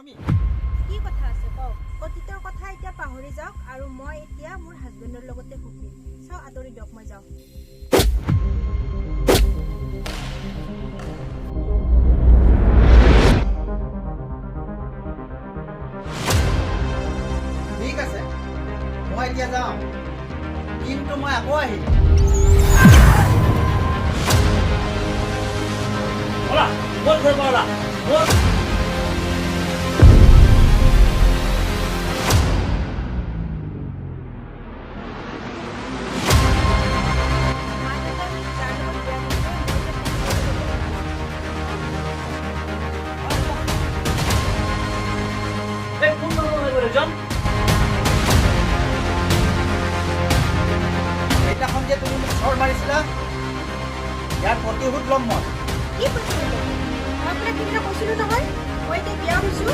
তুমি কি কথা আছে কওক অতীতৰ কথা এতিয়া পাহৰি যাওক আৰু মই এতিয়া মোৰ হাজবেণ্ডৰ লগতে সুখী চাও আঁতৰি দিয়ক মই যাওঁ ঠিক আছে মই এতিয়া যাওঁ কিন্তু মই আকৌ আহিম ওলা মোৰ ঘৰৰ পৰা ওলা মোৰ এই কোন মানুহ হৈ গ'ল এজন সেইদিনাখন যে তুমি মোক চৰ মাৰিছিলা ইয়াৰ প্ৰতিশোধ ল'ম মই কি কৈছিলো মই আপোনাক সেইদিনা কৈছিলো নহয় মই এতিয়া বিয়া হৈছো